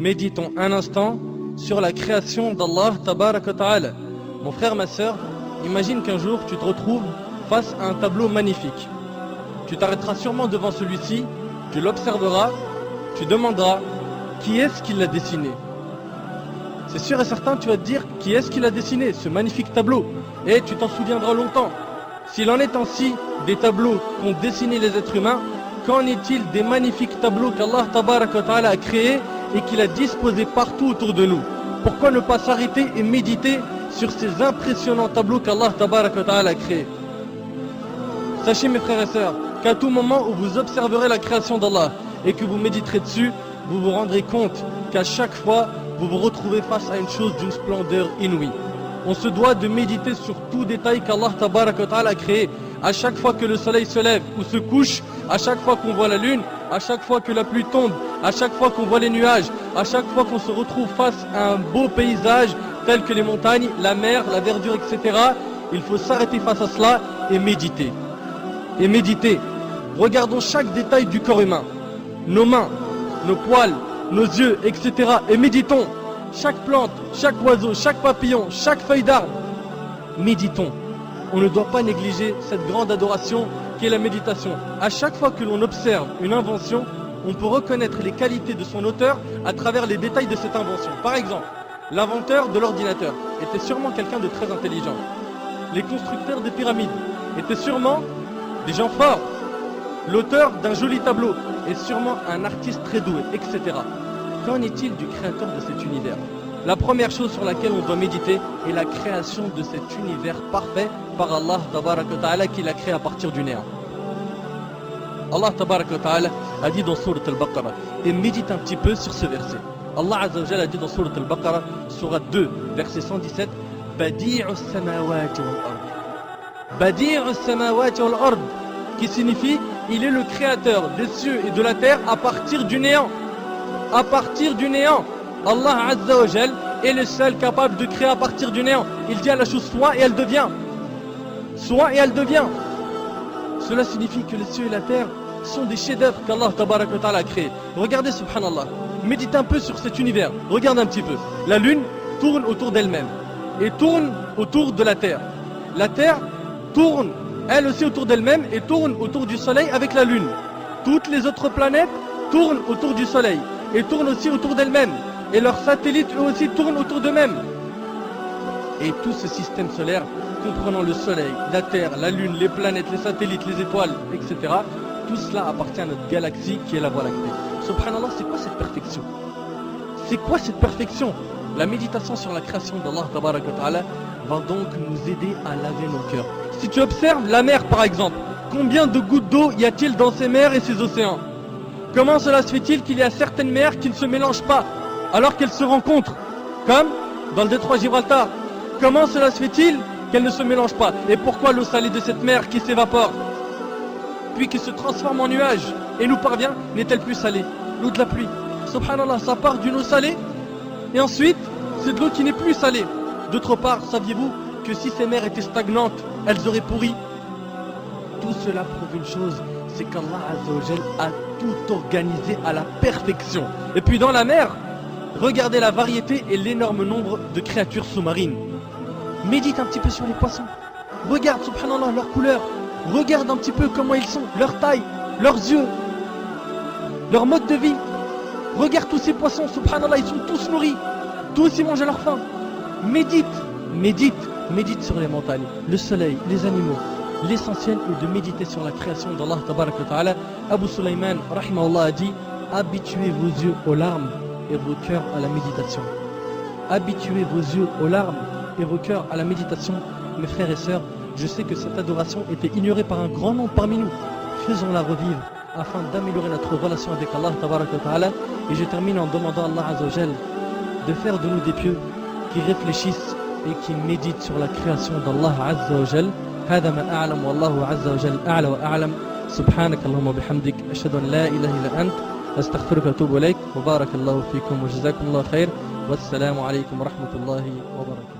Méditons un instant sur la création d'Allah Tabarak wa Ta'ala. Mon frère, ma sœur, imagine qu'un jour tu te retrouves face à un tableau magnifique. Tu t'arrêteras sûrement devant celui-ci, tu l'observeras, tu demanderas qui est-ce qui l'a dessiné. C'est sûr et certain, tu vas te dire qui est-ce qui l'a dessiné, ce magnifique tableau. Et tu t'en souviendras longtemps. S'il en est ainsi des tableaux qu'ont dessiné les êtres humains, qu'en est-il des magnifiques tableaux qu'Allah Tabarak wa Ta'ala a créés et qu'il a disposés partout autour de nous? Pourquoi ne pas s'arrêter et méditer sur ces impressionnants tableaux qu'Allah Tabarak wa Ta'ala a créés? Sachez mes frères et sœurs qu'à tout moment où vous observerez la création d'Allah et que vous méditerez dessus, vous vous rendrez compte qu'à chaque fois vous vous retrouvez face à une chose d'une splendeur inouïe. On se doit de méditer sur tout détail qu'Allah Tabarak wa Ta'ala a créé. À chaque fois que le soleil se lève ou se couche, à chaque fois qu'on voit la lune, à chaque fois que la pluie tombe, à chaque fois qu'on voit les nuages, à chaque fois qu'on se retrouve face à un beau paysage tel que les montagnes, la mer, la verdure, etc. Il faut s'arrêter face à cela et méditer. Et méditer. Regardons chaque détail du corps humain. Nos mains, nos poils, nos yeux, etc. Et méditons. Chaque plante, chaque oiseau, chaque papillon, chaque feuille d'arbre. Méditons. On ne doit pas négliger cette grande adoration qui est la méditation. À chaque fois que l'on observe une invention, on peut reconnaître les qualités de son auteur à travers les détails de cette invention. Par exemple, l'inventeur de l'ordinateur était sûrement quelqu'un de très intelligent. Les constructeurs des pyramides étaient sûrement des gens forts. L'auteur d'un joli tableau est sûrement un artiste très doué, etc. Qu'en est-il du créateur de cet univers? La première chose sur laquelle on doit méditer est la création de cet univers parfait par Allah Tabarak wa Ta'ala qu'il a créé à partir du néant. Allah Tabarak wa Ta'ala a dit dans Sourate Al-Baqarah, et médite un petit peu sur ce verset. Allah Azza wa Jalla a dit dans Sourate Al-Baqarah, Sourate 2, verset 117, Badi'u as-samawati wal-ard. Badi'u as-samawati wal-ard, qui signifie il est le créateur des cieux et de la terre à partir du néant. À partir du néant. Allah Azza wa Jal est le seul capable de créer à partir du néant. Il dit à la chose soit et elle devient. Soit et elle devient. Cela signifie que les cieux et la terre sont des chefs-d'œuvre qu'Allah Tabarak wa Ta'ala a créés. Regardez subhanallah. Médite un peu sur cet univers. Regarde un petit peu. La lune tourne autour d'elle-même et tourne autour de la terre. La terre tourne elle aussi autour d'elle-même et tourne autour du soleil avec la lune. Toutes les autres planètes tournent autour du soleil et tournent aussi autour d'elles-mêmes. Et leurs satellites eux aussi tournent autour d'eux-mêmes. Et tout ce système solaire, comprenant le soleil, la terre, la lune, les planètes, les satellites, les étoiles, etc. Tout cela appartient à notre galaxie qui est la Voie lactée. Subhanallah, c'est quoi cette perfection? C'est quoi cette perfection? La méditation sur la création d'Allah Tabarak wa Ta'ala va donc nous aider à laver nos cœurs. Si tu observes la mer par exemple, combien de gouttes d'eau y a-t-il dans ces mers et ces océans? Comment cela se fait-il qu'il y a certaines mers qui ne se mélangent pas alors qu'elles se rencontrent? Comme dans le détroit Gibraltar. Comment cela se fait-il qu'elles ne se mélangent pas? Et pourquoi l'eau salée de cette mer qui s'évapore puis qui se transforme en nuage et nous parvient n'est-elle plus salée? L'eau de la pluie. Subhanallah, ça part d'une eau salée et ensuite c'est de l'eau qui n'est plus salée. D'autre part, saviez-vous que si ces mers étaient stagnantes, elles auraient pourri? Tout cela prouve une chose, c'est qu'Allah Azza wa Jal a tout organisé à la perfection. Et puis dans la mer, regardez la variété et l'énorme nombre de créatures sous-marines. Médite un petit peu sur les poissons. Regarde, subhanallah, leur couleur. Regarde un petit peu comment ils sont, leur taille, leurs yeux, leur mode de vie. Regarde tous ces poissons, subhanallah, ils sont tous nourris. Tous ils mangent à leur faim. Médite, médite, médite sur les montagnes, le soleil, les animaux. L'essentiel est de méditer sur la création d'Allah Tabarak wa Ta'ala. Abu Sulaiman, rahimahullah, a dit: habituez vos yeux aux larmes et vos cœurs à la méditation. Habituez vos yeux aux larmes et vos cœurs à la méditation. Mes frères et sœurs, je sais que cette adoration était ignorée par un grand nombre parmi nous. Faisons-la revivre afin d'améliorer notre relation avec Allah Tabarak wa Ta'ala. Et je termine en demandant à Allah Azza wa Jal de faire de nous des pieux qui réfléchissent et qui méditent sur la création d'Allah Azza wa Jal. هذا ما أعلم والله عز وجل أعلى وأعلم سبحانك اللهم وبحمدك أشهد أن لا إله إلا أنت أستغفرك وأتوب إليك وبارك الله فيكم وجزاكم الله خير والسلام عليكم ورحمة الله وبركاته.